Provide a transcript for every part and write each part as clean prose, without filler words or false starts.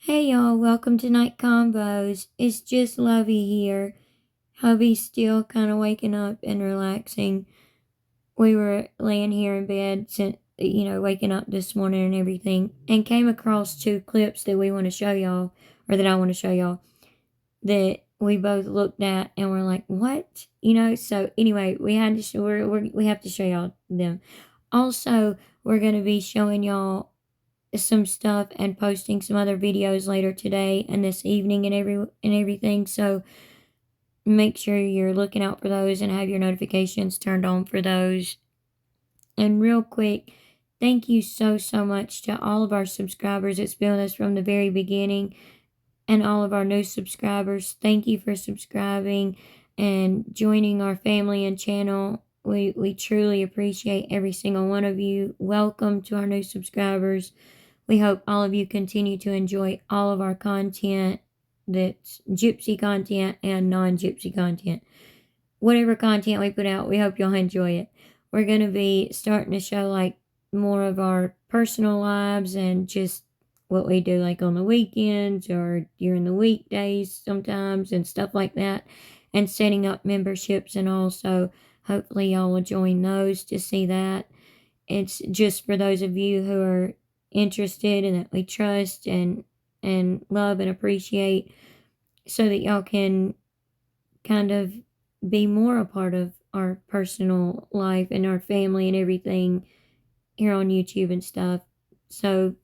Hey y'all, welcome to Night Combos. It's just Lovey here. Hubby's still kind of waking up and relaxing. We were laying here in bed, since, waking up this morning and everything, and came across two clips that we want to show y'all, or that I want to show y'all, that we both looked at and we're like, what? So anyway, we have to show y'all them. Also, we're going to be showing y'all some stuff and posting some other videos later today and this evening and everything. So make sure you're looking out for those and have your notifications turned on for those. And real quick, thank you so much to all of our subscribers that's been with us from the very beginning, and all of our new subscribers. Thank you for subscribing and joining our family and channel. We truly appreciate every single one of you. Welcome to our new subscribers. We hope all of you continue to enjoy all of our content, that's Gypsy content and non-Gypsy content. Whatever content we put out, we hope y'all enjoy it. We're going to be starting to show like more of our personal lives and just what we do like on the weekends or during the weekdays sometimes and stuff like that, and setting up memberships, and also hopefully y'all will join those to see that. It's just for those of you who are interested and that we trust and love and appreciate, so that y'all can kind of be more a part of our personal life and our family and everything here on YouTube and stuff. So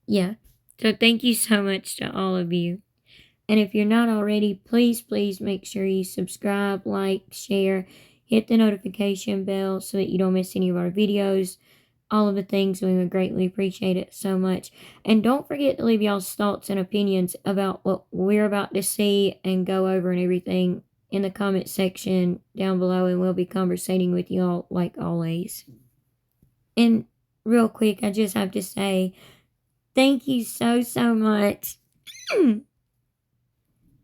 yeah, so thank you so much to all of you. And if you're not already, please make sure you subscribe, like, share, hit the notification bell so that you don't miss any of our videos. All of the things, we would greatly appreciate it so much. And don't forget to leave y'all's thoughts and opinions about what we're about to see and go over and everything in the comment section down below, and we'll be conversating with y'all like always. And real quick, I just have to say thank you so much.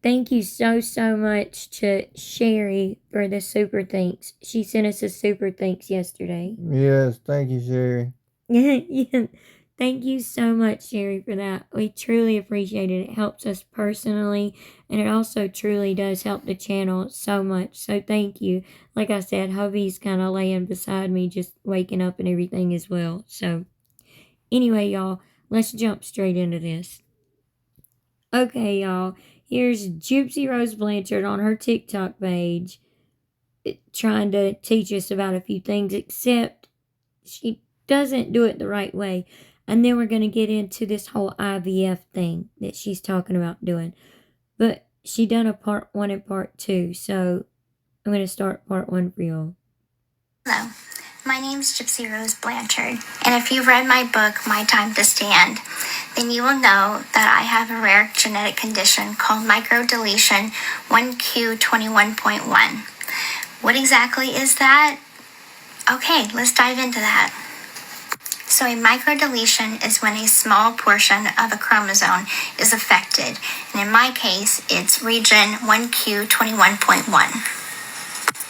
Thank you so much to Sherry for the super thanks. She sent us a super thanks yesterday. Yes, thank you, Sherry. Yeah, thank you so much, Sherry, for that. We truly appreciate it. It helps us personally, and it also truly does help the channel so much. So thank you. Like I said, hubby's kind of laying beside me, just waking up and everything as well. So anyway, y'all, let's jump straight into this. Okay, y'all. Here's Gypsy Rose Blanchard on her TikTok page trying to teach us about a few things, except she doesn't do it the right way. And then we're going to get into this whole IVF thing that she's talking about doing. But she done a part 1 and part 2, so I'm going to start part 1 for y'all. Hello, my name's Gypsy Rose Blanchard, and if you've read my book, My Time to Stand, then you will know that I have a rare genetic condition called microdeletion 1q21.1. What exactly is that? Okay, let's dive into that. So a microdeletion is when a small portion of a chromosome is affected, and in my case, it's region 1q21.1.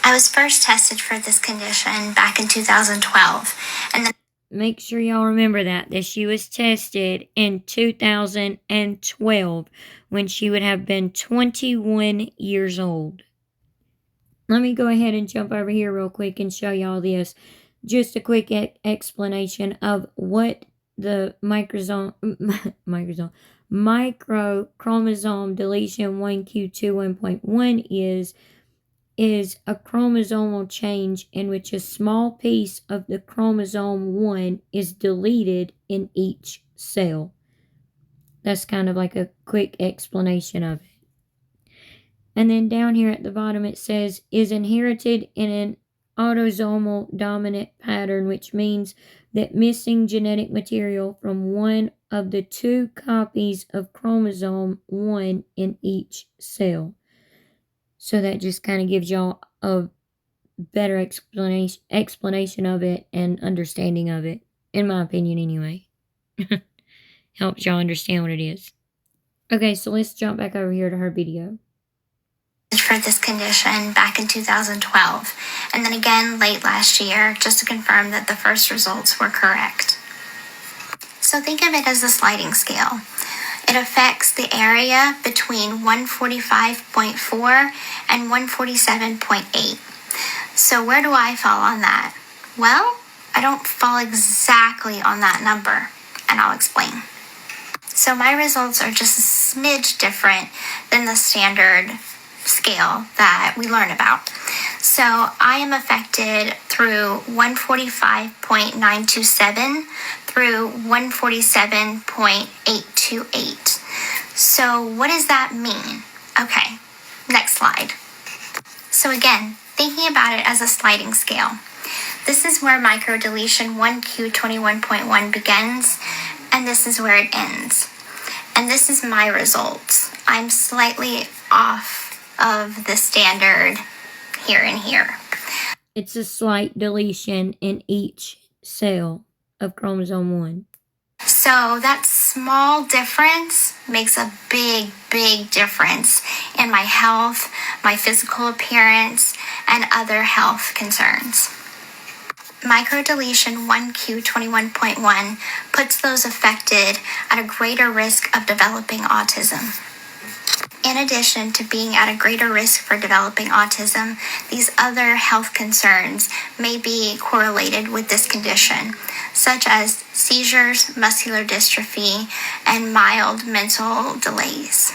I was first tested for this condition back in 2012, and then make sure y'all remember that she was tested in 2012 when she would have been 21 years old. Let me go ahead and jump over here real quick and show y'all this. Just a quick explanation of what the microchromosome deletion 1q21.1 is a chromosomal change in which a small piece of the chromosome 1 is deleted in each cell. That's kind of like a quick explanation of it. And then down here at the bottom it says, is inherited in an autosomal dominant pattern, which means that missing genetic material from one of the 2 copies of chromosome 1 in each cell. So that just kind of gives y'all a better explanation of it and understanding of it, in my opinion anyway. Helps y'all understand what it is. Okay, so let's jump back over here to her video. For this condition back in 2012, and then again late last year, just to confirm that the first results were correct. So think of it as a sliding scale. It affects the area between 145.4 and 147.8. So where do I fall on that? Well, I don't fall exactly on that number, and I'll explain. So my results are just a smidge different than the standard scale that we learn about. So I am affected through 145.927 through 147.828. So what does that mean? Okay, next slide. So again, thinking about it as a sliding scale. This is where microdeletion 1Q21.1 begins, and this is where it ends. And this is my results. I'm slightly off of the standard here and here. It's a slight deletion in each cell of chromosome 1. So that small difference makes a big, big difference in my health, my physical appearance, and other health concerns. Microdeletion 1Q21.1 puts those affected at a greater risk of developing autism. In addition to being at a greater risk for developing autism, these other health concerns may be correlated with this condition, such as seizures, muscular dystrophy, and mild mental delays.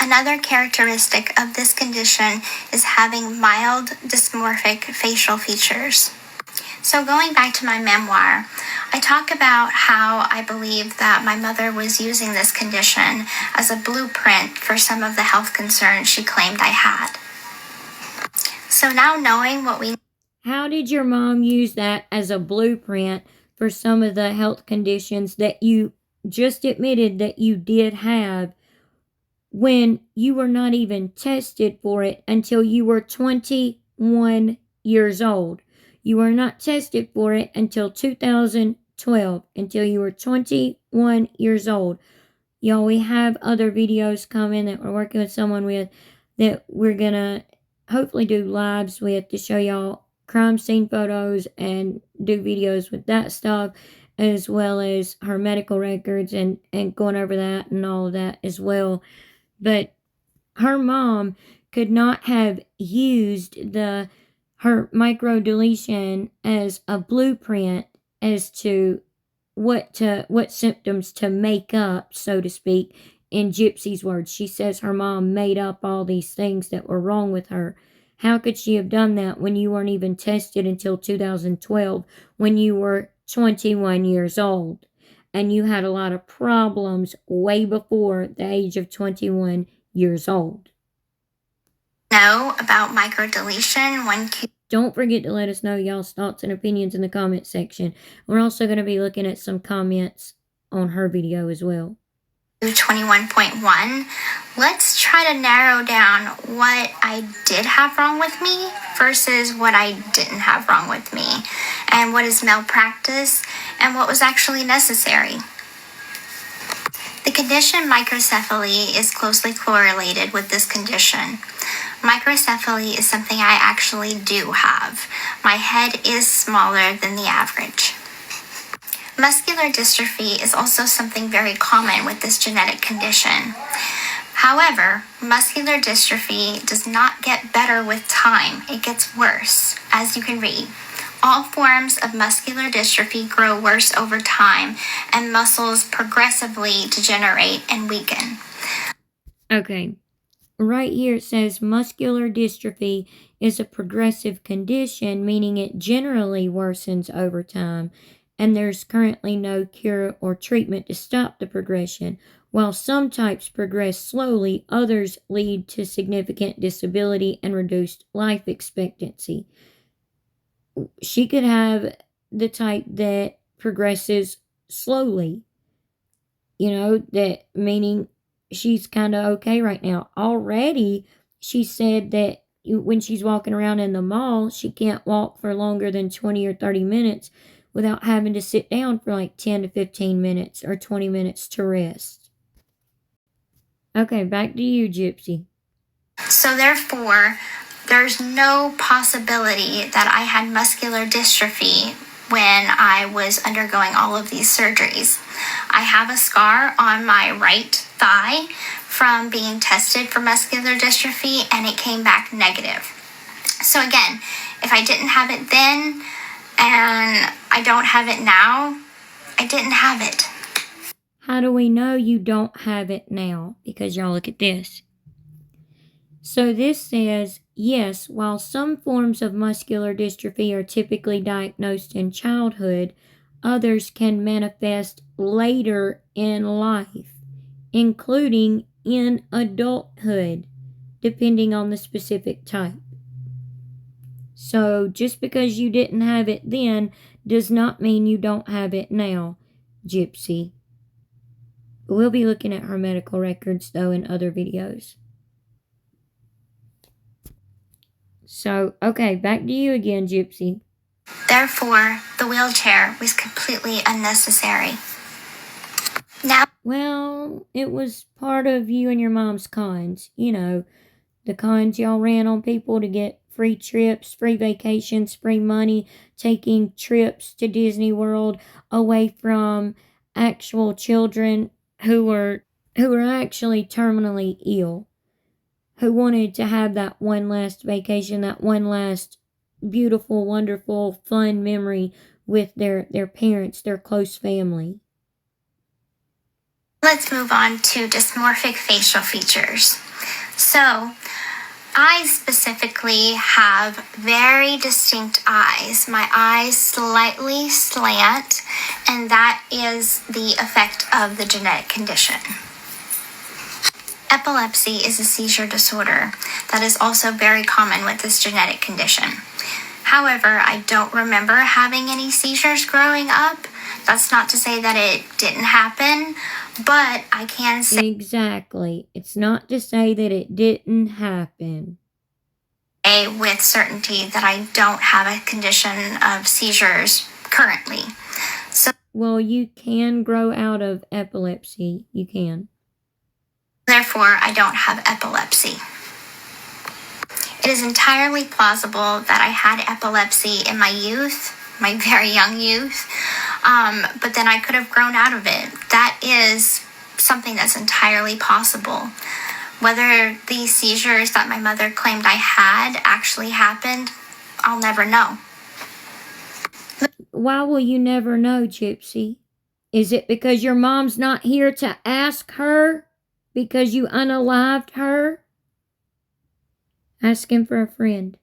Another characteristic of this condition is having mild dysmorphic facial features. So going back to my memoir, I talk about how I believe that my mother was using this condition as a blueprint for some of the health concerns she claimed I had. So now knowing what we... How did your mom use that as a blueprint for some of the health conditions that you just admitted that you did have when you were not even tested for it until you were 21 years old? You were not tested for it until 2012, until you were 21 years old. Y'all, we have other videos coming that we're working with someone with that we're going to hopefully do lives with to show y'all crime scene photos and do videos with that stuff, as well as her medical records and going over that and all of that as well. But her mom could not have used her microdeletion as a blueprint as to what symptoms to make up, so to speak. In Gypsy's words, she says her mom made up all these things that were wrong with her. How could she have done that when you weren't even tested until 2012, when you were 21 years old? And you had a lot of problems way before the age of 21 years old. Know about microdeletion 1Q. Don't forget to let us know y'all's thoughts and opinions in the comment section. We're also going to be looking at some comments on her video as well. 21.1. Let's try to narrow down what I did have wrong with me versus what I didn't have wrong with me, and what is malpractice and what was actually necessary. The condition microcephaly is closely correlated with this condition. Microcephaly is something I actually do have. My head is smaller than the average. Muscular dystrophy is also something very common with this genetic condition. However, muscular dystrophy does not get better with time. It gets worse, as you can read. All forms of muscular dystrophy grow worse over time, and muscles progressively degenerate and weaken. Okay. Right here it says muscular dystrophy is a progressive condition, meaning it generally worsens over time, and there's currently no cure or treatment to stop the progression. While some types progress slowly, others lead to significant disability and reduced life expectancy. She could have the type that progresses slowly, that meaning she's kind of okay right now. Already, she said that when she's walking around in the mall, she can't walk for longer than 20 or 30 minutes without having to sit down for like 10 to 15 minutes or 20 minutes to rest. Okay, back to you, Gypsy. So therefore, there's no possibility that I had muscular dystrophy when I was undergoing all of these surgeries. I have a scar on my right thigh from being tested for muscular dystrophy, and it came back negative. So again, if I didn't have it then and I don't have it now, I didn't have it. How do we know you don't have it now? Because y'all look at this. So this says, yes, while some forms of muscular dystrophy are typically diagnosed in childhood, others can manifest later in life, including in adulthood, depending on the specific type. So just because you didn't have it then does not mean you don't have it now, Gypsy. We'll be looking at her medical records, though, in other videos. So, okay, back to you again, Gypsy. Therefore, the wheelchair was completely unnecessary. Now, Well, it was part of you and your mom's cons. You know, the cons y'all ran on people to get free trips, free vacations, free money, taking trips to Disney World away from actual children who were actually terminally ill, who wanted to have that one last vacation, that one last beautiful, wonderful, fun memory with their parents, their close family. let's move on to dysmorphic facial features. So, I specifically have very distinct eyes. My eyes slightly slant, and that is the effect of the genetic condition. Epilepsy is a seizure disorder that is also very common with this genetic condition. However, I don't remember having any seizures growing up. That's not to say that it didn't happen, but I can say Exactly. It's not to say that it didn't happen. with certainty that I don't have a condition of seizures currently. So, Well, you can grow out of epilepsy. You can. therefore, I don't have epilepsy. It is entirely plausible that I had epilepsy in my youth, my very young youth, but then I could have grown out of it. That is something that's entirely possible. Whether these seizures that my mother claimed I had actually happened, I'll never know. Why will you never know, Gypsy? Is it because your mom's not here to ask her? Because you unalived her? Asking for a friend.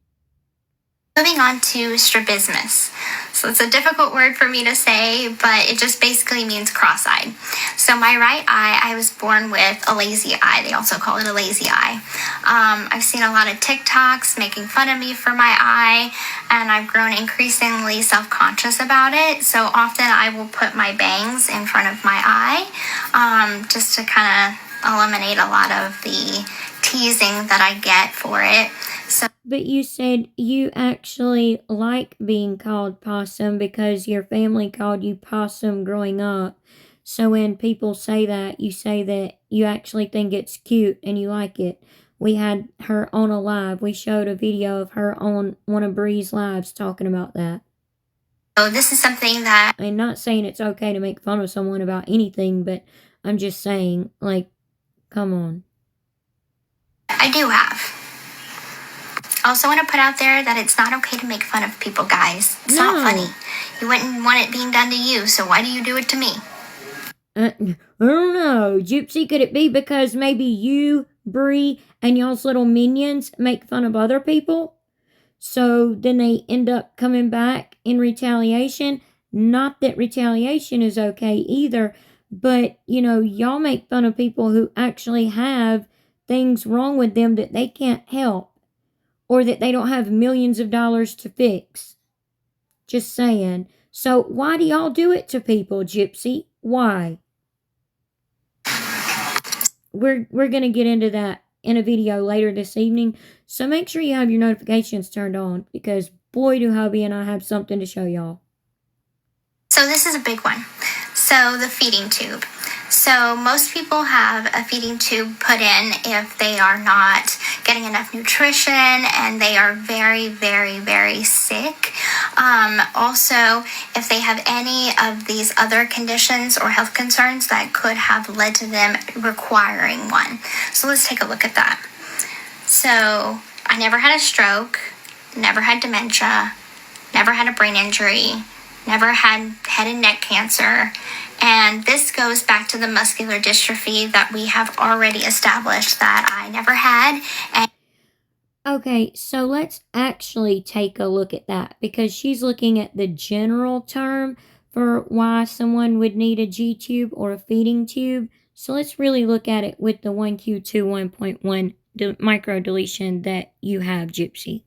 Moving on to strabismus. So it's a difficult word for me to say, but it just basically means cross-eyed. So my right eye, I was born with a lazy eye. They also call it a lazy eye. I've seen a lot of TikToks making fun of me for my eye, and I've grown increasingly self-conscious about it. So often I will put my bangs in front of my eye, just to kind of eliminate a lot of the teasing that I get for it. So, But you said you actually like being called Possum because your family called you Possum growing up. So when people say that, you say that you actually think it's cute and you like it. We had her on a live. We showed a video of her on one of Bree's lives talking about that. so this is something that I'm not saying it's okay to make fun of someone about anything, but I'm just saying, like, come on. I do have. I also want to put out there that it's not okay to make fun of people, guys. It's No. not funny. You wouldn't want it being done to you, so why do you do it to me? I don't know, Gypsy, could it be because maybe you, Bree, and y'all's little minions make fun of other people? So then they end up coming back in retaliation? Not that retaliation is okay either, but, you know, y'all make fun of people who actually have things wrong with them that they can't help, or that they don't have millions of dollars to fix. Just saying. So why do y'all do it to people, Gypsy? Why? We're going to get into that in a video later this evening, so make sure you have your notifications turned on, because boy do hubby and I have something to show y'all. So this is a big one. So the feeding tube. So most people have a feeding tube put in if they are not getting enough nutrition and they are very, very, very sick. Also, if they have any of these other conditions or health concerns that could have led to them requiring one. So let's take a look at that. So I never had a stroke, never had dementia, never had a brain injury, never had head and neck cancer. And this goes back to the muscular dystrophy that we have already established that I never had. And Okay, so let's actually take a look at that, because she's looking at the general term for why someone would need a G tube or a feeding tube. So let's really look at it with the 1Q21.1 micro deletion that you have, Gypsy.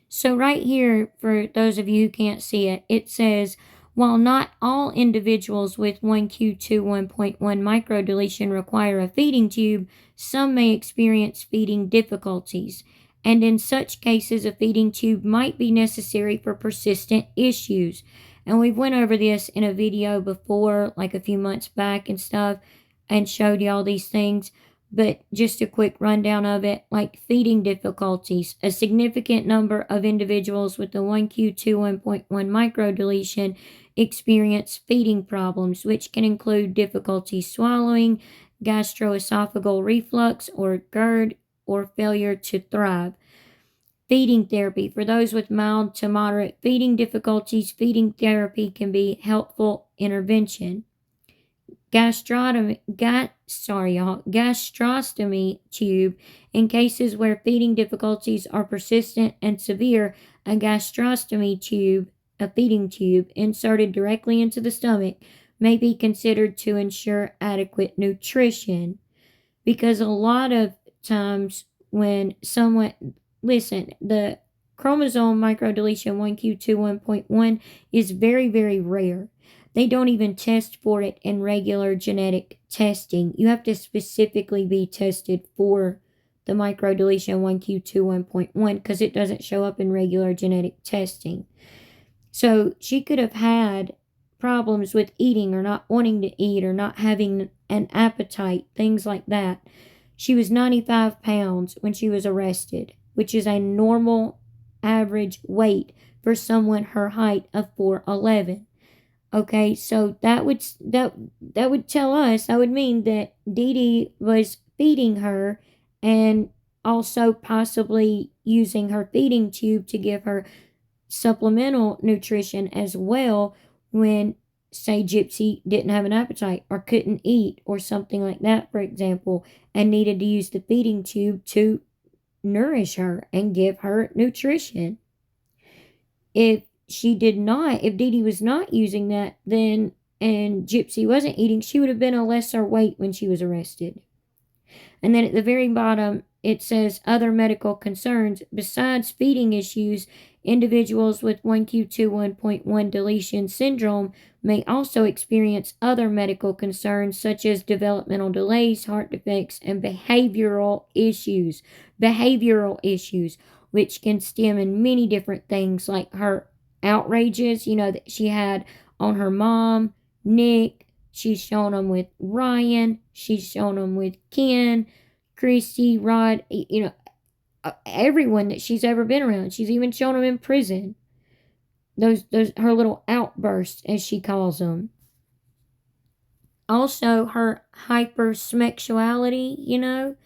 So right here, for those of you who can't see it, it says, while not all individuals with 1Q21.1 microdeletion require a feeding tube, some may experience feeding difficulties, and in such cases a feeding tube might be necessary for persistent issues. And we've went over this in a video before, like a few months back and stuff, and showed you all these things. But just a quick rundown of it, like feeding difficulties. A significant number of individuals with the 1Q21.1 microdeletion experience feeding problems, which can include difficulty swallowing, gastroesophageal reflux or GERD, or failure to thrive. Feeding therapy. For those with mild to moderate feeding difficulties, feeding therapy can be helpful intervention. Gastrostomy tube. In cases where feeding difficulties are persistent and severe, a gastrostomy tube, a feeding tube inserted directly into the stomach, may be considered to ensure adequate nutrition. Because a lot of times when someone, listen, the chromosome microdeletion 1Q21.1 is very, very rare. They don't even test for it in regular genetic testing. You have to specifically be tested for the microdeletion 1Q21.1 because it doesn't show up in regular genetic testing. So she could have had problems with eating or not wanting to eat or not having an appetite, things like that. She was 95 pounds when she was arrested, which is a normal average weight for someone her height of 4'11". Okay, so that would tell us, that would mean that Dee Dee was feeding her and also possibly using her feeding tube to give her supplemental nutrition as well when, say, Gypsy didn't have an appetite or couldn't eat or something like that, for example, and needed to use the feeding tube to nourish her and give her nutrition. If Dee Dee was not using that, then, and Gypsy wasn't eating, she would have been a lesser weight when she was arrested. And then at the very bottom, it says other medical concerns. Besides feeding issues, individuals with 1Q21.1 deletion syndrome may also experience other medical concerns such as developmental delays, heart defects, and behavioral issues. Behavioral issues, which can stem in many different things, like her outrages, that she had on her mom, Nick. She's shown them with Ryan. She's shown them with Ken, Christy, Rod, everyone that she's ever been around. She's even shown them in prison. Those her little outbursts, as she calls them. Also, her hypersexuality,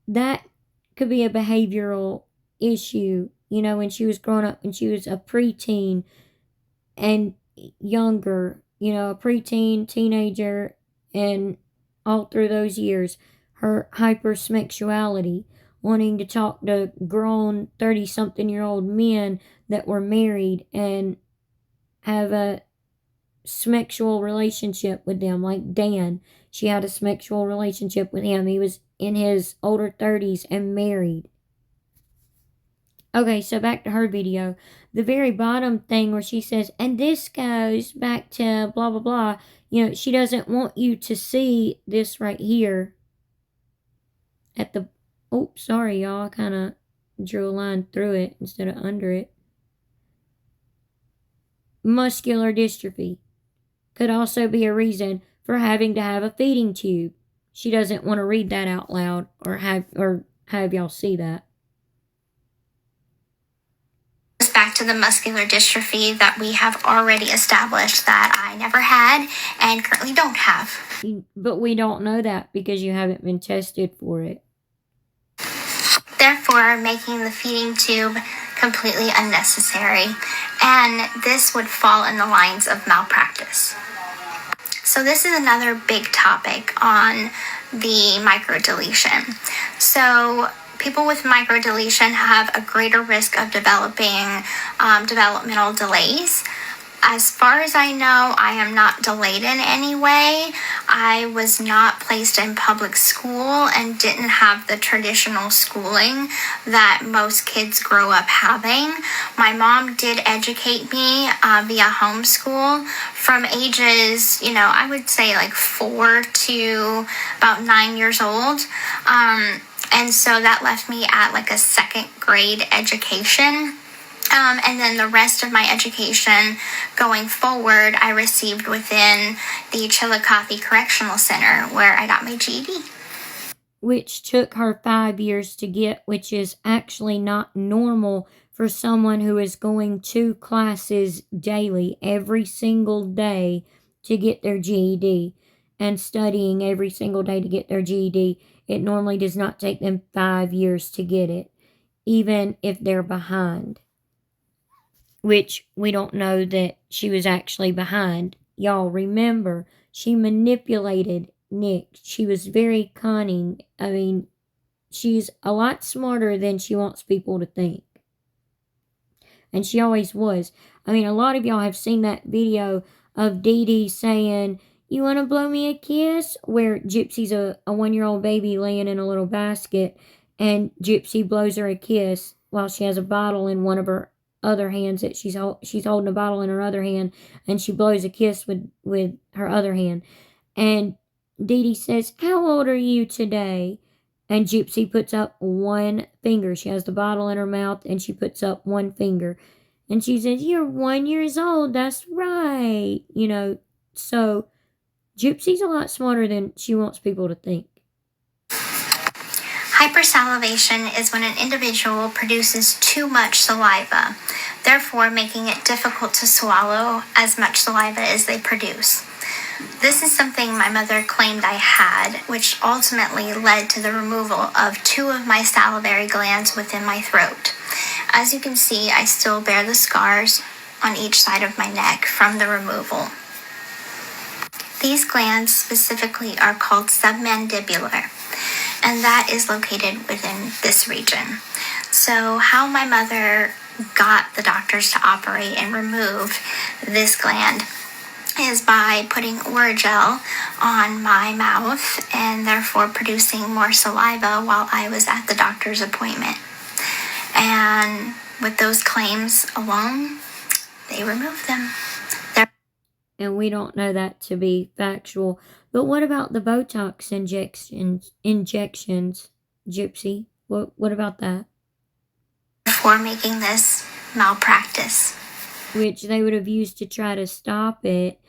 that could be a behavioral issue, when she was growing up, when she was a preteen and younger, a preteen, teenager, and all through those years, her hypersexuality, wanting to talk to grown 30-something-year-old men that were married and have a sexual relationship with them, like Dan. She had a sexual relationship with him. He was in his older 30s and married. Okay, so back to her video. The very bottom thing where she says, and this goes back to blah, blah, blah. She doesn't want you to see this right here at the, sorry, y'all. I kind of drew a line through it instead of under it. Muscular dystrophy could also be a reason for having to have a feeding tube. She doesn't want to read that out loud or have y'all see that. Back to the muscular dystrophy that we have already established that I never had and currently don't have. But we don't know that because you haven't been tested for it. Therefore, making the feeding tube completely unnecessary, and this would fall in the lines of malpractice. So this is another big topic on the microdeletion. So people with microdeletion have a greater risk of developing developmental delays. As far as I know, I am not delayed in any way. I was not placed in public school and didn't have the traditional schooling that most kids grow up having. My mom did educate me via homeschool from ages, I would say like 4 to about 9 years old. And so that left me at like a second grade education. And then the rest of my education going forward, I received within the Chillicothe Correctional Center, where I got my GED. Which took her 5 years to get, which is actually not normal for someone who is going 2 classes daily, every single day, to get their GED, and studying every single day to get their GED. It normally does not take them 5 years to get it, even if they're behind. Which we don't know that she was actually behind. Y'all remember, she manipulated Nick. She was very cunning. I mean, she's a lot smarter than she wants people to think. And she always was. I mean, a lot of y'all have seen that video of Dee Dee saying, "You want to blow me a kiss?" Where Gypsy's a 1-year-old baby laying in a little basket, and Gypsy blows her a kiss while she has a bottle in one of her other hands that she's holding a bottle in her other hand, and she blows a kiss with her other hand. And Dee Dee says, "How old are you today?" And Gypsy puts up one finger. She has the bottle in her mouth, and she puts up one finger. And she says, "You're 1 year old. That's right." So Gypsy's a lot smarter than she wants people to think. Hypersalivation is when an individual produces too much saliva, therefore making it difficult to swallow as much saliva as they produce. This is something my mother claimed I had, which ultimately led to the removal of 2 of my salivary glands within my throat. As you can see, I still bear the scars on each side of my neck from the removal. These glands specifically are called submandibular, and that is located within this region. So how my mother got the doctors to operate and remove this gland is by putting Oragel on my mouth and therefore producing more saliva while I was at the doctor's appointment. And with those claims alone, they removed them. And we don't know that to be factual. But what about the Botox injections, Gypsy? What about that? For making this malpractice. Which they would have used to try to stop it,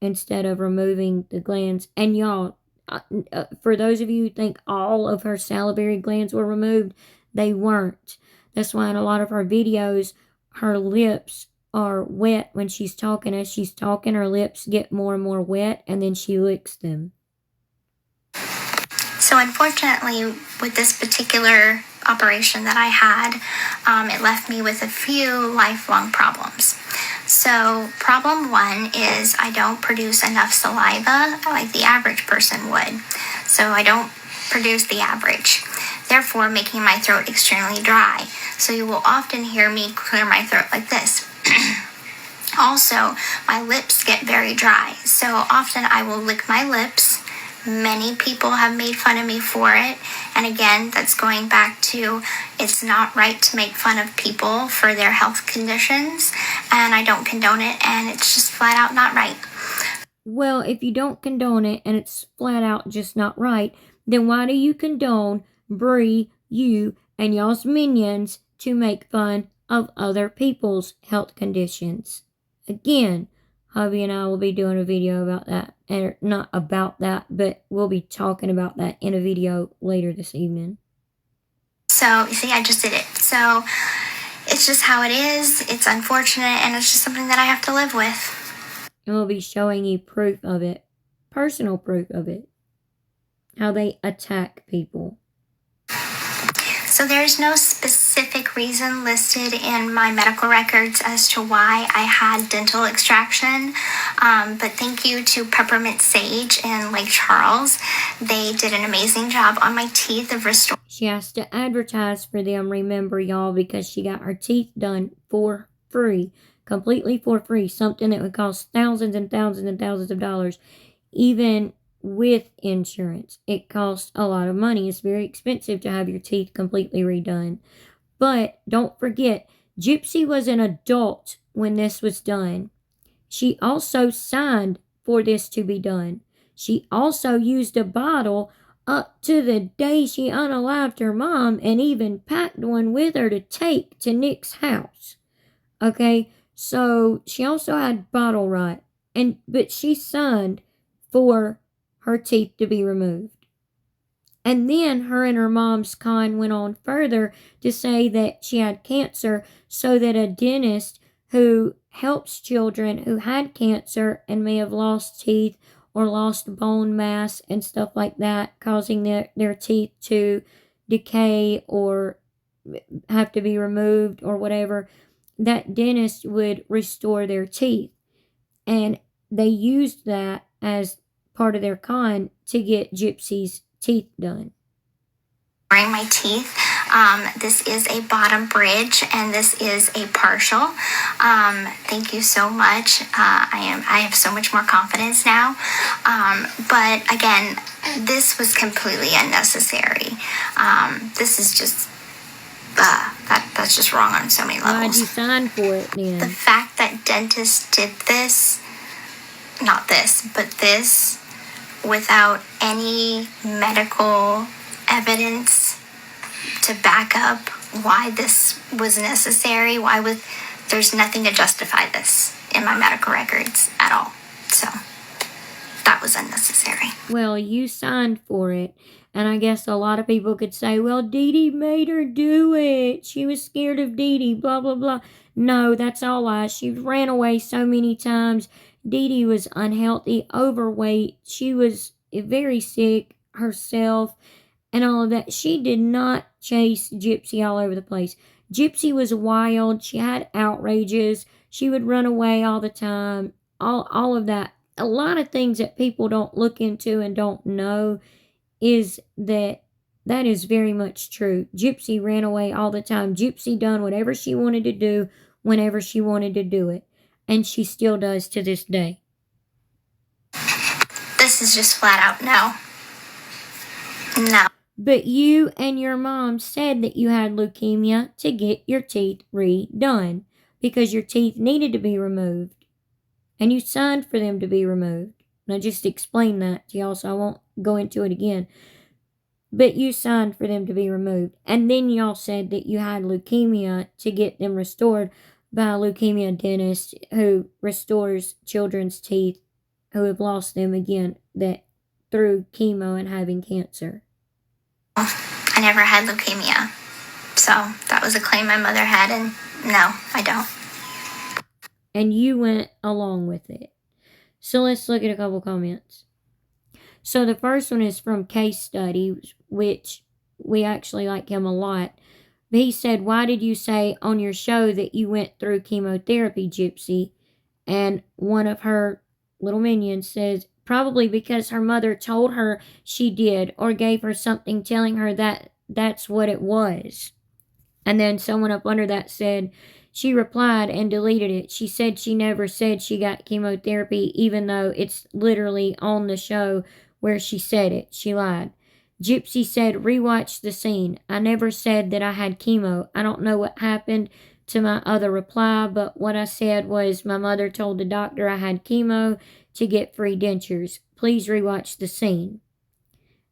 instead of removing the glands. And y'all, for those of you who think all of her salivary glands were removed, they weren't. That's why in a lot of her videos, her lips are wet when she's talking. As she's talking, her lips get more and more wet, and then she licks them. So unfortunately, with this particular operation that I had, it left me with a few lifelong problems. So problem 1 is I don't produce enough saliva like the average person would. So I don't produce the average, therefore making my throat extremely dry. So you will often hear me clear my throat like this. Also, my lips get very dry. So often I will lick my lips. Many people have made fun of me for it. And again, that's going back to it's not right to make fun of people for their health conditions. And I don't condone it. And it's just flat out not right. Well, if you don't condone it and it's flat out just not right, then why do you condone Bree, you, and y'all's minions to make fun of other people's health conditions? Again, hubby and I will be doing a video about that. And not about that, but we'll be talking about that in a video later this evening. So, you see, I just did it. So, it's just how it is. It's unfortunate, and it's just something that I have to live with. And we'll be showing you proof of it, personal proof of it, how they attack people. So there's no specific reason listed in my medical records as to why I had dental extraction, but thank you to Peppermint Sage in Lake Charles. They did an amazing job on my teeth of restoring. She has to advertise for them, remember, y'all, because she got her teeth done for free, completely for free, something that would cost thousands and thousands and thousands of dollars, even with insurance. It costs a lot of money. It's very expensive to have your teeth completely redone. But don't forget, Gypsy was an adult when this was done. She also signed for this to be done. She also used a bottle up to the day she unalived her mom and even packed one with her to take to Nick's house. Okay, so she also had bottle rot, but she signed for her teeth to be removed. And then her and her mom's con went on further to say that she had cancer, so that a dentist who helps children who had cancer and may have lost teeth or lost bone mass and stuff like that, causing their teeth to decay or have to be removed or whatever, that dentist would restore their teeth. And they used that as part of their con to get Gypsy's teeth done. My teeth. This is a bottom bridge, and this is a partial. Thank you so much. I have so much more confidence now. But again, this was completely unnecessary. This is just that's just wrong on so many levels. Why'd you sign for it then? The fact that dentists did this, not this, but this, without any medical evidence to back up why this was necessary, there's nothing to justify this in my medical records at all. So that was unnecessary. Well, you signed for it, and I guess a lot of people could say, well, Dee Dee made her do it. She was scared of Dee Dee, blah, blah, blah. No, that's all lies. She ran away so many times. Dee Dee was unhealthy, overweight. She was very sick herself and all of that. She did not chase Gypsy all over the place. Gypsy was wild. She had outrages. She would run away all the time. All of that. A lot of things that people don't look into and don't know is that is very much true. Gypsy ran away all the time. Gypsy done whatever she wanted to do whenever she wanted to do it. And she still does to this day. This is just flat out no. No. But you and your mom said that you had leukemia to get your teeth redone because your teeth needed to be removed. And you signed for them to be removed. And I just explained that to y'all, so I won't go into it again. But you signed for them to be removed. And then y'all said that you had leukemia to get them restored by a leukemia dentist who restores children's teeth who have lost them again through chemo and having cancer. I never had leukemia. So that was a claim my mother had, and no, I don't. And you went along with it. So let's look at a couple comments. So the first one is from Case Study, which we actually like him a lot. But he said, why did you say on your show that you went through chemotherapy, Gypsy? And one of her little minions says, probably because her mother told her she did or gave her something telling her that that's what it was. And then someone up under that said, she replied and deleted it. She said she never said she got chemotherapy, even though it's literally on the show where she said it. She lied. Gypsy said, rewatch the scene. I never said that I had chemo. I don't know what happened to my other reply, but what I said was my mother told the doctor I had chemo to get free dentures. Please rewatch the scene.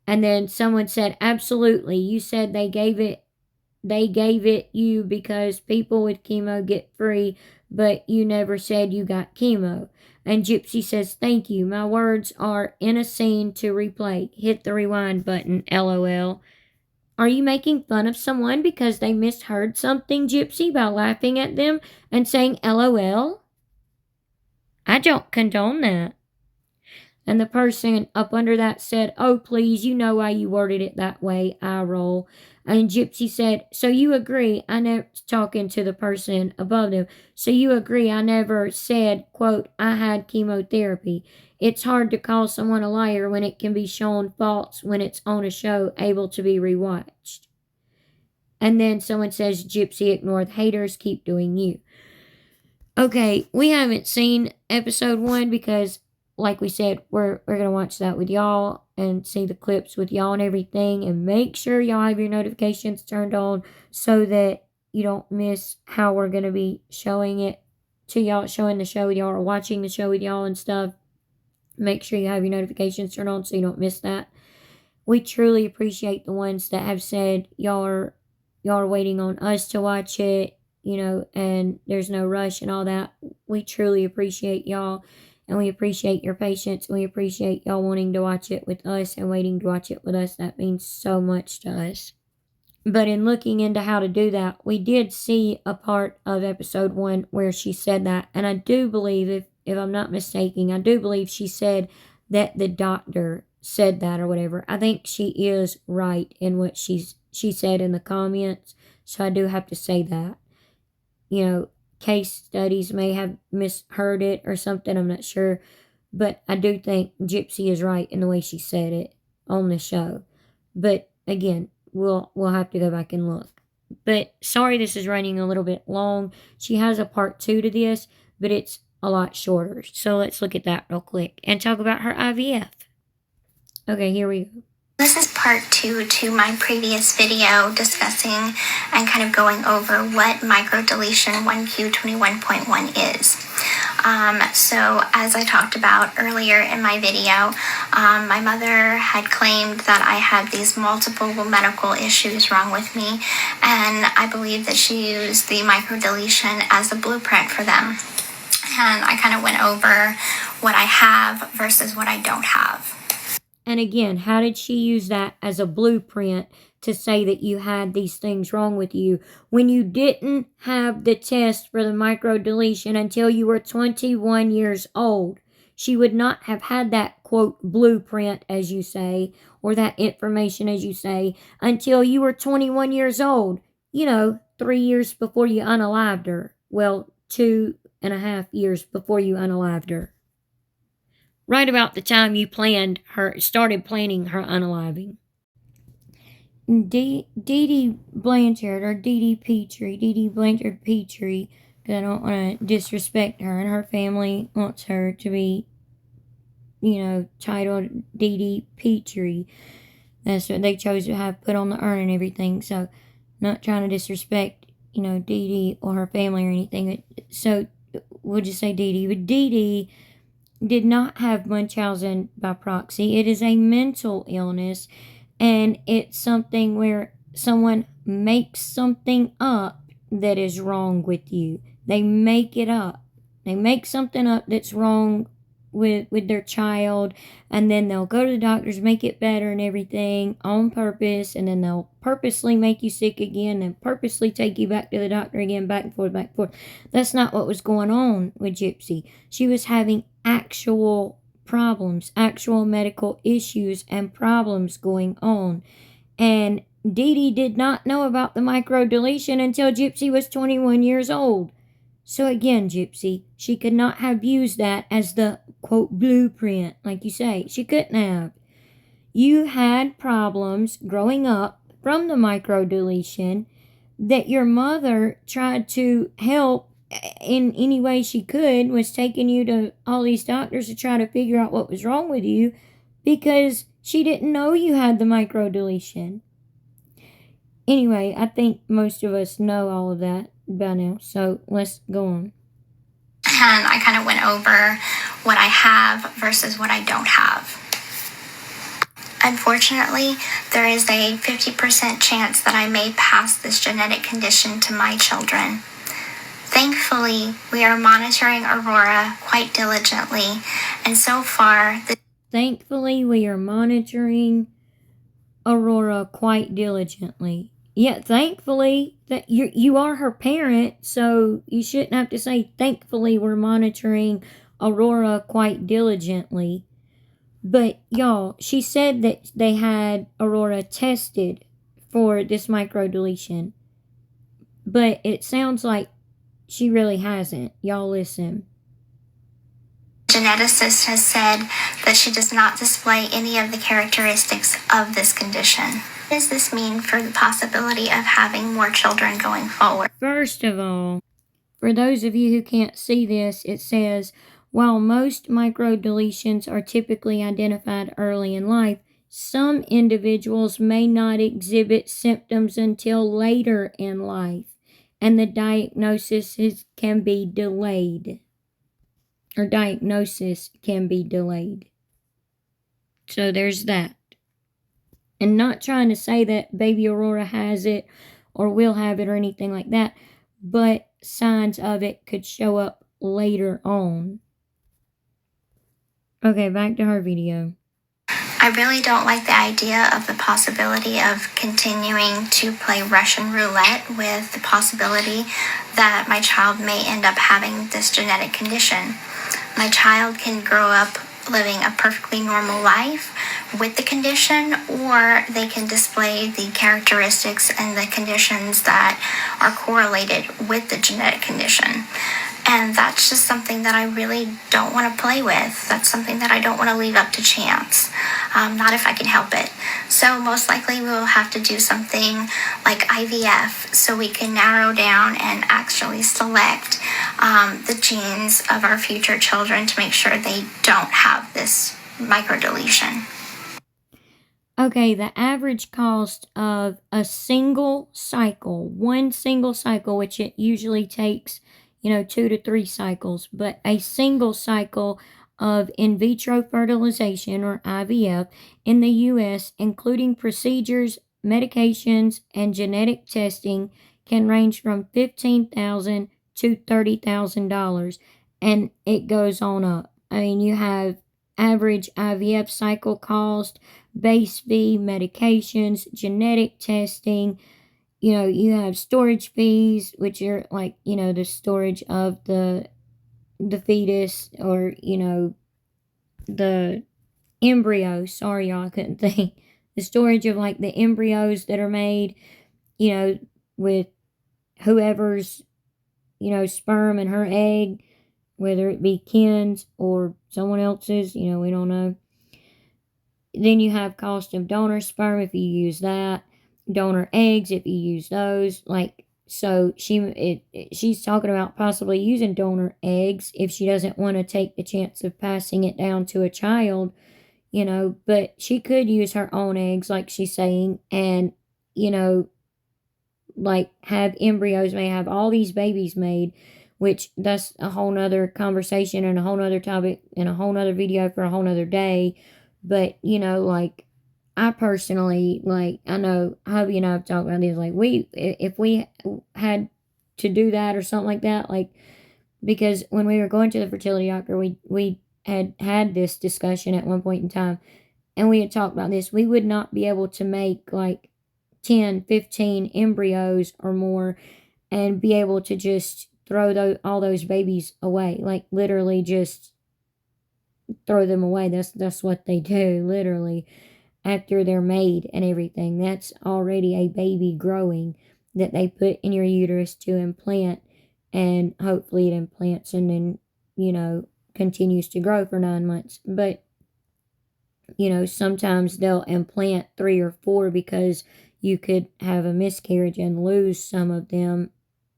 And then someone said, absolutely. You said they gave it you because people with chemo get free but you never said you got chemo. And Gypsy says, thank you. My words are in a scene to replay. Hit the rewind button, LOL. Are you making fun of someone because they misheard something, Gypsy, by laughing at them and saying LOL? I don't condone that. And the person up under that said, oh, please, you know why you worded it that way, eye roll. And Gypsy said, so you agree, I never, talking to the person above them, so you agree I never said, quote, I had chemotherapy. It's hard to call someone a liar when it can be shown false when it's on a show able to be rewatched. And then someone says, Gypsy, ignore the haters, keep doing you. Okay, we haven't seen episode 1 because, like we said, we're going to watch that with y'all and see the clips with y'all and everything, and make sure y'all have your notifications turned on so that you don't miss how we're going to be showing it to y'all, showing the show with y'all or watching the show with y'all and stuff. Make sure you have your notifications turned on so you don't miss that. We truly appreciate the ones that have said y'all are waiting on us to watch it, you know, and there's no rush and all that. We truly appreciate y'all, and we appreciate your patience, and we appreciate y'all wanting to watch it with us and waiting to watch it with us. That means so much to us. But in looking into how to do that, we did see a part of episode 1 where she said that, and I do believe, if I'm not mistaken, I do believe she said that the doctor said that or whatever. I think she is right in what she said in the comments, so I do have to say that. You know, case studies may have misheard it or something, I'm not sure, but I do think Gypsy is right in the way she said it on the show. But again, we'll have to go back and look. But sorry this is running a little bit long. She has a part 2 to this, but it's a lot shorter. So let's look at that real quick and talk about her IVF. Okay, here we go. This is part 2 to my previous video discussing and kind of going over what microdeletion 1Q21.1 is. So as I talked about earlier in my video, my mother had claimed that I had these multiple medical issues wrong with me, and I believe that she used the microdeletion as a blueprint for them. And I kind of went over what I have versus what I don't have. And again, how did she use that as a blueprint to say that you had these things wrong with you when you didn't have the test for the microdeletion until you were 21 years old? She would not have had that, quote, blueprint, as you say, or that information, as you say, until you were 21 years old. You know, 3 years before you unalived her. Well, 2.5 years before you unalived her. Right about the time you started planning her unaliving. Dee Dee Blanchard, or Dee Dee Blanchard Petrie, because I don't want to disrespect her, and her family wants her to be, you know, titled Dee Dee Petrie. That's what they chose to have put on the urn and everything, so not trying to disrespect, you know, Dee Dee or her family or anything. So we'll just say Dee Dee. But Dee Dee did not have Munchausen by proxy. It is a mental illness, and it's something where someone makes something up that is wrong with you. They make it up. They make something up that's wrong with their child, and then they'll go to the doctors, make it better and everything on purpose, and then they'll purposely make you sick again and purposely take you back to the doctor again, back and forth, back and forth. That's not what was going on with Gypsy. She was having actual problems, actual medical issues and problems going on. And Dee Dee did not know about the microdeletion until Gypsy was 21 years old. So again, Gypsy, she could not have used that as the, quote, blueprint, like you say. She couldn't have. You had problems growing up from the microdeletion that your mother tried to help in any way she could, was taking you to all these doctors to try to figure out what was wrong with you because she didn't know you had the microdeletion. Anyway, I think most of us know all of that by now, so let's go on. And I kind of went over what I have versus what I don't have. Unfortunately, there is a 50% chance that I may pass this genetic condition to my children. Thankfully, we are monitoring Aurora quite diligently, and so far, Thankfully, we are monitoring Aurora quite diligently. Yeah, thankfully that you are her parent, so you shouldn't have to say thankfully we're monitoring Aurora quite diligently. But y'all, she said that they had Aurora tested for this microdeletion. But it sounds like she really hasn't. Y'all listen. geneticist has said that she does not display any of the characteristics of this condition. What does this mean for the possibility of having more children going forward? First of all, for those of you who can't see this, it says, while most microdeletions are typically identified early in life, some individuals may not exhibit symptoms until later in life, and the diagnosis can be delayed. Or diagnosis can be delayed. So there's that. And not trying to say that baby Aurora has it or will have it or anything like that, but signs of it could show up later on. Okay, back to her video. I really don't like the idea of the possibility of continuing to play Russian roulette with the possibility that my child may end up having this genetic condition. My child can grow up living a perfectly normal life with the condition, or they can display the characteristics and the conditions that are correlated with the genetic condition. And that's just something that I really don't want to play with. That's something that I don't want to leave up to chance. Not if I can help it. So most likely we will have to do something like IVF so we can narrow down and actually select the genes of our future children to make sure they don't have this microdeletion. Okay, the average cost of a single cycle, one single cycle, which it usually takes 2 to 3 cycles, but a single cycle of in vitro fertilization or IVF in the US, including procedures, medications, and genetic testing, can range from $15,000 to $30,000, and it goes on up. I mean, you have average IVF cycle cost, base fee, medications, genetic testing. You have storage fees, which are like, the storage of the fetus or, the embryo. Sorry, y'all, I couldn't think. The storage of like the embryos that are made, with whoever's, sperm and her egg, whether it be Ken's or someone else's, we don't know. Then you have cost of donor sperm if you use that, donor eggs if you use those. Like, so she's talking about possibly using donor eggs if she doesn't want to take the chance of passing it down to a child, but she could use her own eggs, like she's saying, and, like have embryos, may have all these babies made, which that's a whole nother conversation and a whole nother topic and a whole nother video for a whole nother day. But, like, I personally, like, I know hubby and I have talked about this, like, if we had to do that or something like that, like, because when we were going to the fertility doctor, we had this discussion at one point in time, and we had talked about this. We would not be able to make, like, 10, 15 embryos or more and be able to just throw all those babies away, like, literally just throw them away. That's what they do, literally, after they're made and everything. That's already a baby growing that they put in your uterus to implant, and hopefully it implants and then continues to grow for 9 months. But sometimes they'll implant 3 or 4 because you could have a miscarriage and lose some of them,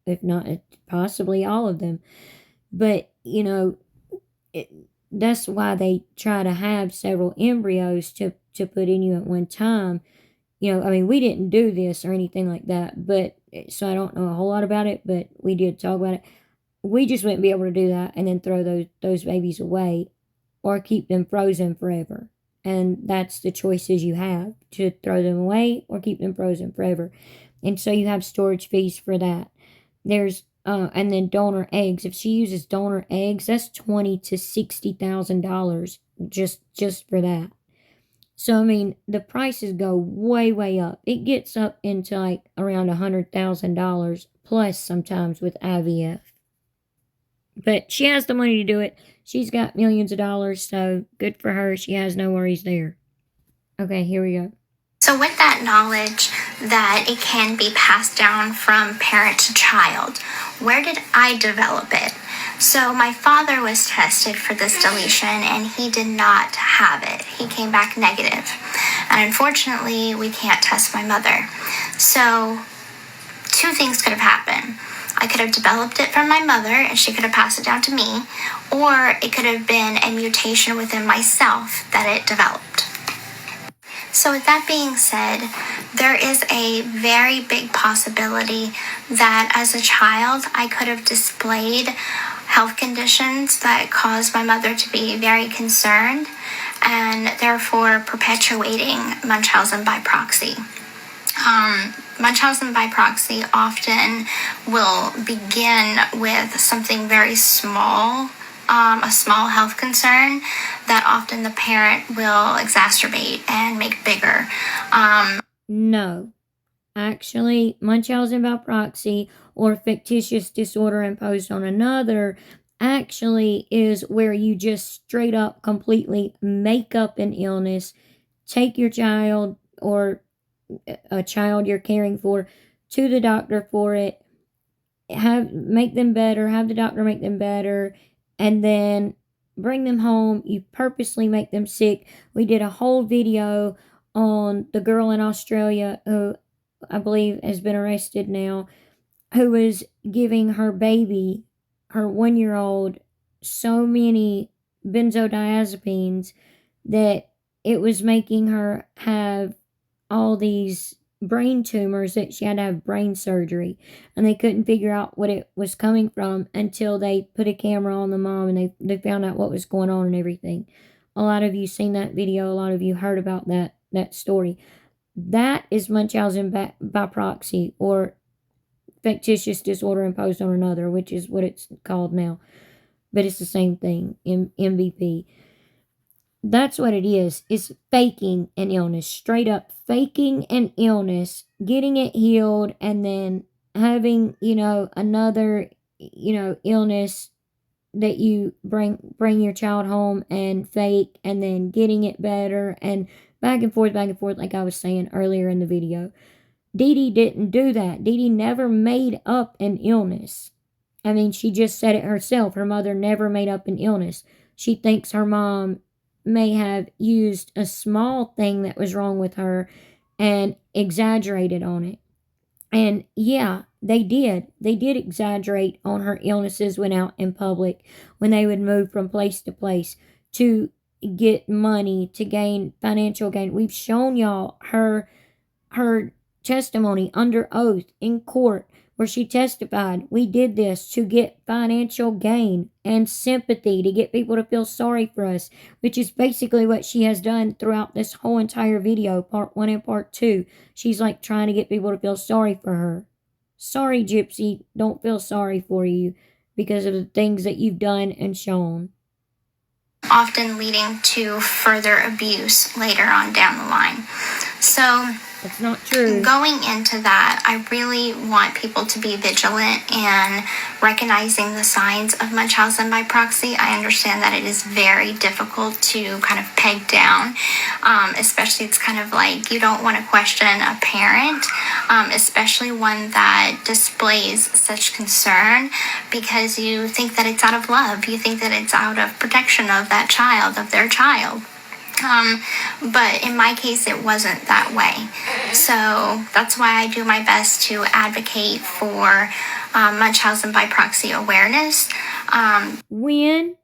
if not possibly all of them. But that's why they try to have several embryos to put in you at one time. I mean, we didn't do this or anything like that, but so I don't know a whole lot about it, but we did talk about it. We just wouldn't be able to do that and then throw those babies away or keep them frozen forever. And that's the choices you have, to throw them away or keep them frozen forever. And so you have storage fees for that. There's and then donor eggs. If she uses donor eggs, that's $20,000 to $60,000 just for that. So I mean, the prices go way up. It gets up into like around $100,000 plus sometimes with IVF. But she has the money to do it. She's got millions of dollars, so good for her. She has no worries there. Okay, here we go. So with that knowledge that it can be passed down from parent to child, where did I develop it? So my father was tested for this deletion and he did not have it. He came back negative. And unfortunately, we can't test my mother. So two things could have happened. I could have developed it from my mother and she could have passed it down to me, or it could have been a mutation within myself that it developed. So with that being said, there is a very big possibility that as a child, I could have displayed health conditions that caused my mother to be very concerned and therefore perpetuating Munchausen by proxy. Munchausen by proxy often will begin with something very small, a small health concern that often the parent will exacerbate and make bigger. No. Actually, Munchausen by proxy or fictitious disorder imposed on another actually is where you just straight up completely make up an illness, take your child or a child you're caring for to the doctor for it, make them better, have the doctor make them better, and then bring them home. You purposely make them sick. We did a whole video on the girl in Australia who I believe has been arrested now, who was giving her baby, her 1-year-old, so many benzodiazepines that it was making her have all these brain tumors that she had to have brain surgery, and they couldn't figure out what it was coming from until they put a camera on the mom and they found out what was going on and everything. A lot of you seen that video, a lot of you heard about that story. That is Munchausen by proxy or fictitious disorder imposed on another, which is what it's called now, but it's the same thing, MBP. That's what it is. It's faking an illness, straight up faking an illness, getting it healed, and then having, another, illness that you bring your child home and fake, and then getting it better, and back and forth, like I was saying earlier in the video. Dee Dee didn't do that. Dee Dee never made up an illness. I mean, she just said it herself. Her mother never made up an illness. She thinks her mom may have used a small thing that was wrong with her and exaggerated on it. And yeah, they did. They did exaggerate on her illnesses when out in public, when they would move from place to place to get money, to gain financial gain. We've shown y'all her testimony under oath in court where she testified, we did this to get financial gain and sympathy, to get people to feel sorry for us, which is basically what she has done throughout this whole entire video, part 1 and part 2. She's like trying to get people to feel sorry for her. Sorry, Gypsy, don't feel sorry for you because of the things that you've done and shown. Often leading to further abuse later on down the line. So that's not true. Going into that, I really want people to be vigilant and recognizing the signs of Munchausen by proxy. I understand that it is very difficult to kind of peg down, especially it's kind of like you don't want to question a parent, especially one that displays such concern because you think that it's out of love. You think that it's out of protection of that child, of their child. But in my case, it wasn't that way. So that's why I do my best to advocate for Munchausen by proxy awareness. When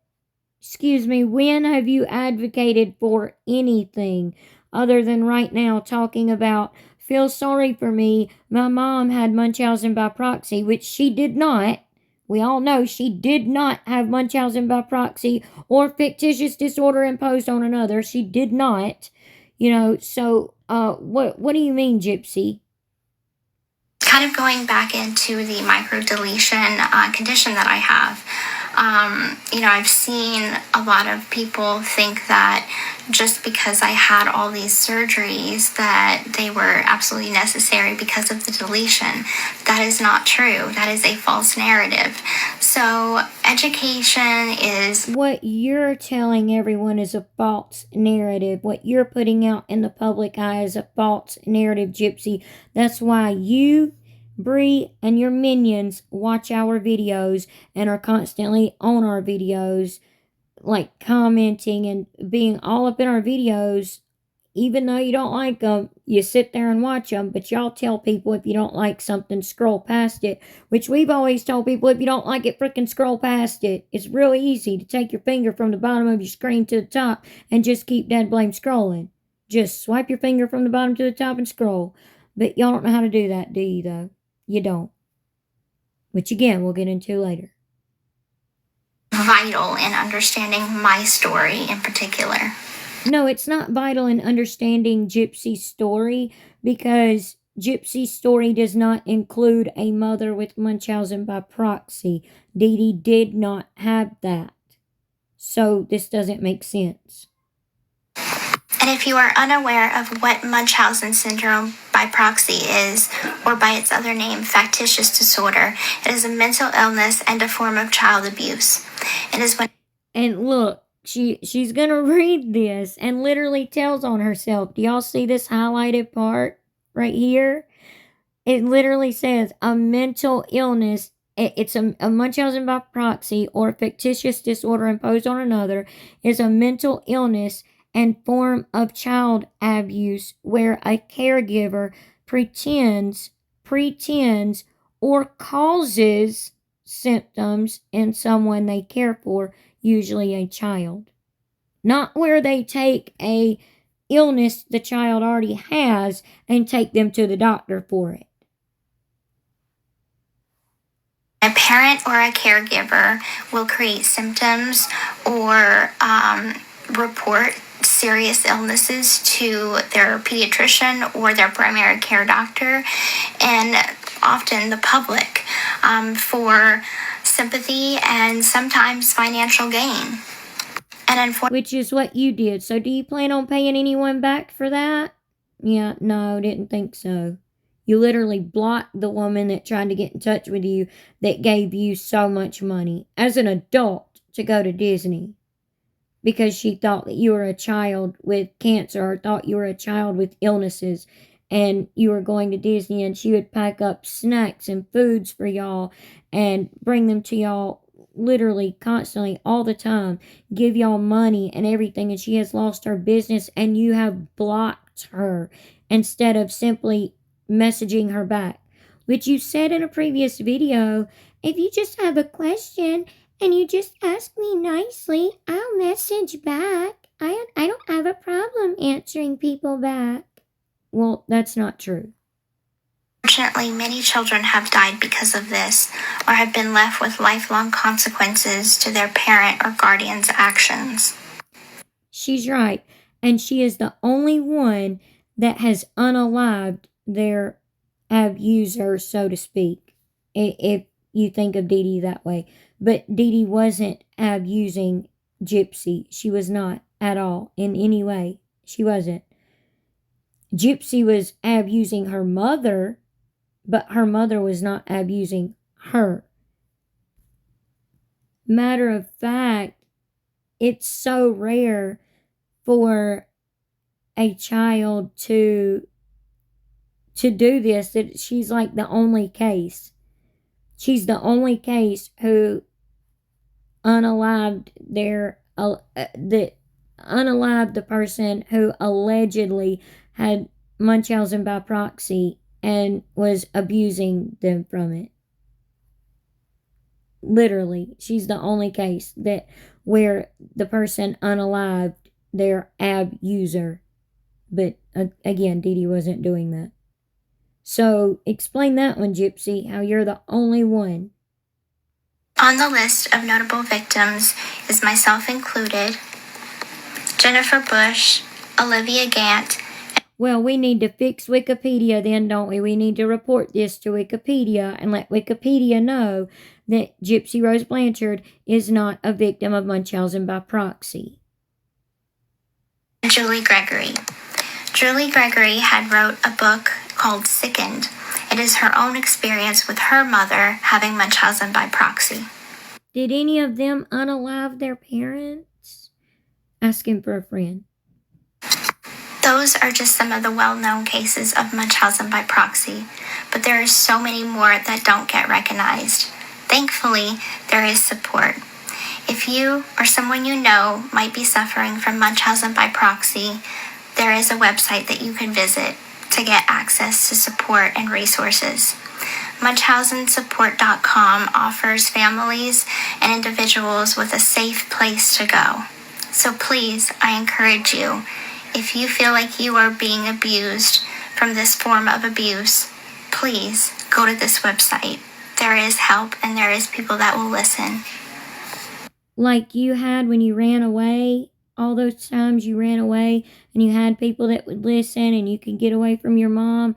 have you advocated for anything other than right now talking about, feel sorry for me, my mom had Munchausen by proxy, which she did not. We all know she did not have Munchausen by proxy or fictitious disorder imposed on another. She did not. So what do you mean, Gypsy? kind of going back into the microdeletion condition that I have. I've seen a lot of people think that just because I had all these surgeries that they were absolutely necessary because of the deletion. That is not true. That is a false narrative. So education is... What you're telling everyone is a false narrative. What you're putting out in the public eye is a false narrative, Gypsy. That's why you, Bree, and your minions watch our videos and are constantly on our videos, like commenting and being all up in our videos. Even though you don't like them, you sit there and watch them, but y'all tell people if you don't like something, scroll past it, which we've always told people, if you don't like it, freaking scroll past it. It's really easy to take your finger from the bottom of your screen to the top and just keep dead blame scrolling. Just swipe your finger from the bottom to the top and scroll. But y'all don't know how to do that, do you, though? You don't. Which, again, we'll get into later. Vital in understanding my story in particular. No, it's not vital in understanding Gypsy's story, because Gypsy's story does not include a mother with Munchausen by proxy. Dee Dee did not have that. So this doesn't make sense. And if you are unaware of what Munchausen syndrome by proxy is, or by its other name, factitious disorder, it is a mental illness and a form of child abuse. It is when... And look, she's gonna read this and literally tells on herself. Do y'all see this highlighted part right here? It literally says a mental illness. It's a Munchausen by proxy or fictitious disorder imposed on another is a mental illness and form of child abuse where a caregiver pretends or causes symptoms in someone they care for, usually a child. Not where they take a illness the child already has and take them to the doctor for it. A parent or a caregiver will create symptoms or report serious illnesses to their pediatrician or their primary care doctor, and often the public, for sympathy and sometimes financial gain. And which is what you did. So do you plan on paying anyone back for that? Yeah, no, didn't think so. You literally blocked the woman that tried to get in touch with you that gave you so much money as an adult to go to Disney because she thought that you were a child with cancer or thought you were a child with illnesses and you were going to Disney, and she would pack up snacks and foods for y'all and bring them to y'all literally constantly all the time, give y'all money and everything, and she has lost her business and you have blocked her instead of simply messaging her back, which you said in a previous video, if you just have a question and you just ask me nicely, I'll message back. I don't have a problem answering people back. Well, that's not true. Unfortunately, many children have died because of this or have been left with lifelong consequences to their parent or guardian's actions. She's right, and she is the only one that has unalived their abuser, so to speak, if you think of Dee Dee that way. But Dee Dee wasn't abusing Gypsy. She was not at all in any way. She wasn't. Gypsy was abusing her mother, but her mother was not abusing her. Matter of fact, it's so rare for a child to do this that she's like the only case. She's the only case who unalived the person who allegedly had Munchausen by proxy and was abusing them from it. Literally, she's the only case that where the person unalived their abuser. But again, Dee Dee wasn't doing that. So explain that one, Gypsy, how you're the only one. On the list of notable victims is myself included, Jennifer Bush, Olivia Gant. Well, we need to fix Wikipedia then, don't we? We need to report this to Wikipedia and let Wikipedia know that Gypsy Rose Blanchard is not a victim of Munchausen by proxy. Julie Gregory. Julie Gregory had wrote a book called Sickened. It is her own experience with her mother having Munchausen by proxy. Did any of them unalive their parents? Asking for a friend. Those are just some of the well-known cases of Munchausen by proxy, but there are so many more that don't get recognized. Thankfully, there is support. If you or someone you know might be suffering from Munchausen by proxy, there is a website that you can visit to get access to support and resources. MunchausenSupport.com offers families and individuals with a safe place to go. So please, I encourage you, if you feel like you are being abused from this form of abuse, please go to this website. There is help and there is people that will listen. Like you had when you ran away, all those times you ran away and you had people that would listen and you could get away from your mom,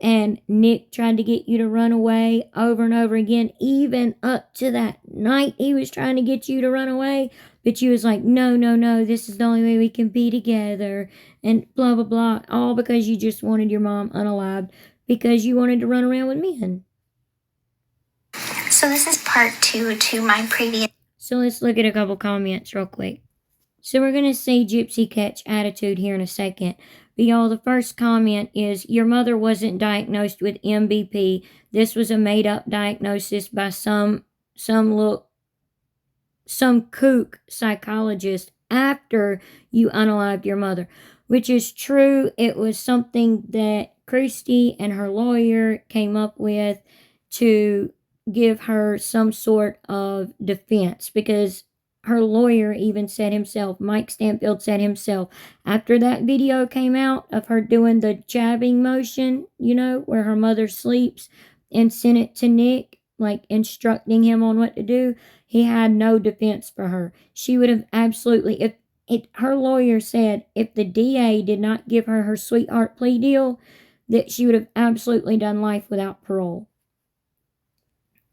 and Nick tried to get you to run away over and over again, even up to that night he was trying to get you to run away, but you was like, no, this is the only way we can be together, and blah, blah, blah, all because you just wanted your mom unalived because you wanted to run around with men. So this is part 2 to my previous. So let's look at a couple comments real quick. So we're going to see Gypsy catch attitude here in a second. But y'all, the first comment is, your mother wasn't diagnosed with MBP. This was a made-up diagnosis by some kook psychologist after you unalived your mother. Which is true. It was something that Christy and her lawyer came up with to give her some sort of defense, because her lawyer even said himself, Mike Stanfield said himself, after that video came out of her doing the jabbing motion, where her mother sleeps, and sent it to Nick, like instructing him on what to do, he had no defense for her. She would have absolutely, her lawyer said if the DA did not give her her sweetheart plea deal, that she would have absolutely done life without parole.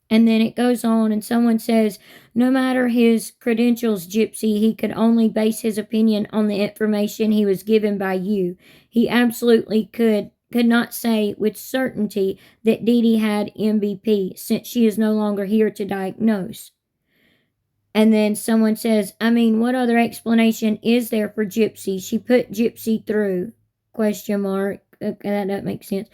And then it goes on, and someone says, no matter his credentials, Gypsy, he could only base his opinion on the information he was given by you. He absolutely could not say with certainty that Dee Dee had MVP, since she is no longer here to diagnose. And then someone says, what other explanation is there for Gypsy? She put Gypsy through, ? Okay, that doesn't make sense.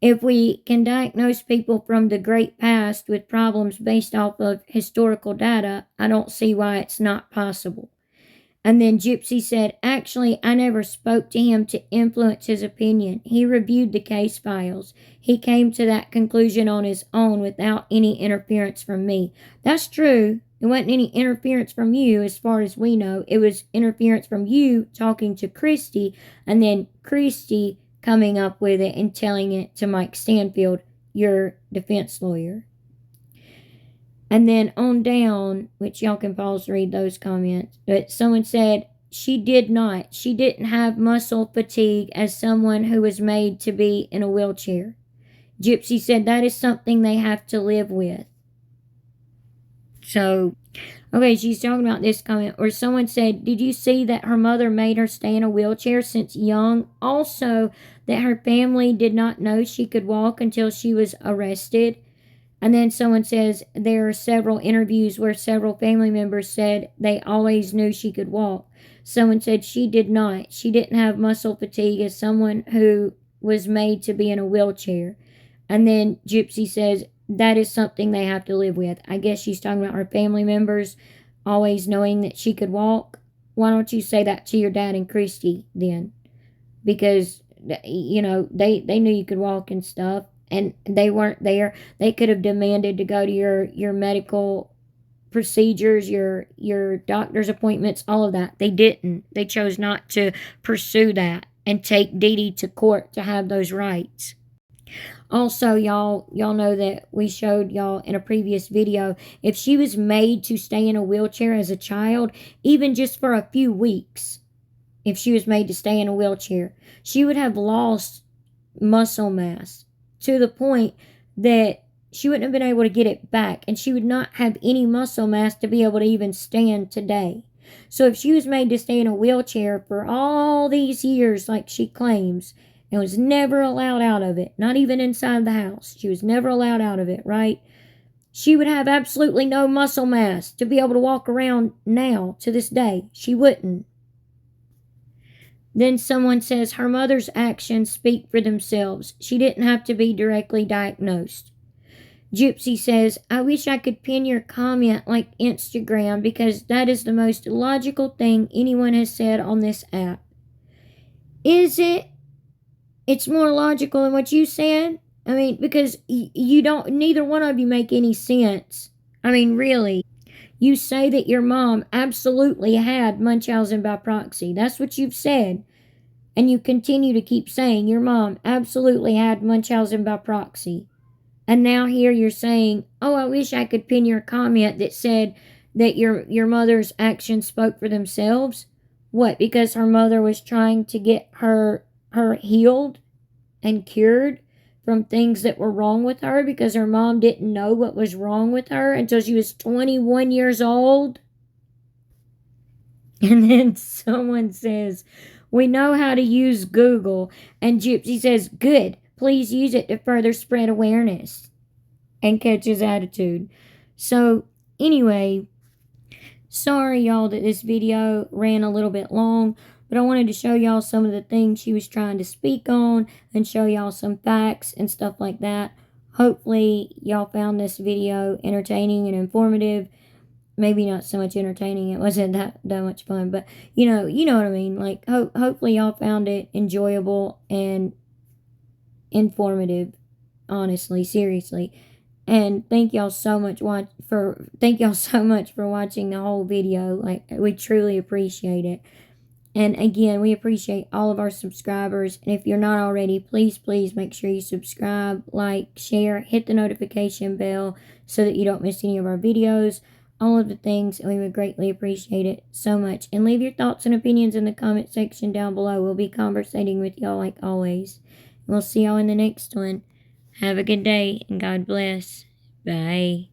If we can diagnose people from the great past with problems based off of historical data, I don't see why it's not possible. And then Gypsy said, actually, I never spoke to him to influence his opinion. He reviewed the case files. He came to that conclusion on his own without any interference from me. That's true. It wasn't any interference from you as far as we know. It was interference from you talking to Christy, and then Christy coming up with it and telling it to Mike Stanfield, your defense lawyer. And then on down, which y'all can pause to read those comments, but someone said she didn't have muscle fatigue as someone who was made to be in a wheelchair. Gypsy said that is something they have to live with. So, okay, she's talking about this comment, or someone said, did you see that her mother made her stay in a wheelchair since young? Also, that her family did not know she could walk until she was arrested. And then someone says there are several interviews where several family members said they always knew she could walk. Someone said she did not. She didn't have muscle fatigue as someone who was made to be in a wheelchair. And then Gypsy says that is something they have to live with. I guess she's talking about her family members always knowing that she could walk. Why don't you say that to your dad and Christy then? Because, they knew you could walk and stuff, and they weren't there. They could have demanded to go to your medical procedures, your doctor's appointments, all of that. They didn't. They chose not to pursue that and take Dee Dee to court to have those rights. Also, y'all know that we showed y'all in a previous video, if she was made to stay in a wheelchair as a child, even just for a few weeks, if she was made to stay in a wheelchair. She would have lost muscle mass to the point that she wouldn't have been able to get it back, and she would not have any muscle mass to be able to even stand today. So if she was made to stay in a wheelchair for all these years, like she claims, and was never allowed out of it, not even inside the house, she was never allowed out of it, right? She would have absolutely no muscle mass to be able to walk around now to this day. She wouldn't. Then someone says her mother's actions speak for themselves. She didn't have to be directly diagnosed. Gypsy says, I wish I could pin your comment like Instagram because that is the most logical thing anyone has said on this app. Is it? It's more logical than what you said? I mean, because you don't, neither one of you make any sense. I mean, really. You say that your mom absolutely had Munchausen by proxy. That's what you've said. And you continue to keep saying your mom absolutely had Munchausen by proxy. And now here you're saying, oh, I wish I could pin your comment that said that your mother's actions spoke for themselves. What, because her mother was trying to get her healed and cured from things that were wrong with her because her mom didn't know what was wrong with her until she was 21 years old? And then someone says, we know how to use Google. And Gypsy says, good, please use it to further spread awareness. And catch his attitude. So, anyway, sorry y'all that this video ran a little bit long, but I wanted to show y'all some of the things she was trying to speak on and show y'all some facts and stuff like that. Hopefully y'all found this video entertaining and informative. Maybe not so much entertaining, it wasn't that much fun, but you know what I mean. Like, hopefully y'all found it enjoyable and informative, honestly, seriously. And thank y'all so much for watching the whole video. Like, we truly appreciate it. And again, we appreciate all of our subscribers. And if you're not already, please make sure you subscribe, like, share, hit the notification bell so that you don't miss any of our videos. All of the things, and we would greatly appreciate it so much. And leave your thoughts and opinions in the comment section down below. We'll be conversating with y'all like always. We'll see y'all in the next one. Have a good day, and God bless. Bye.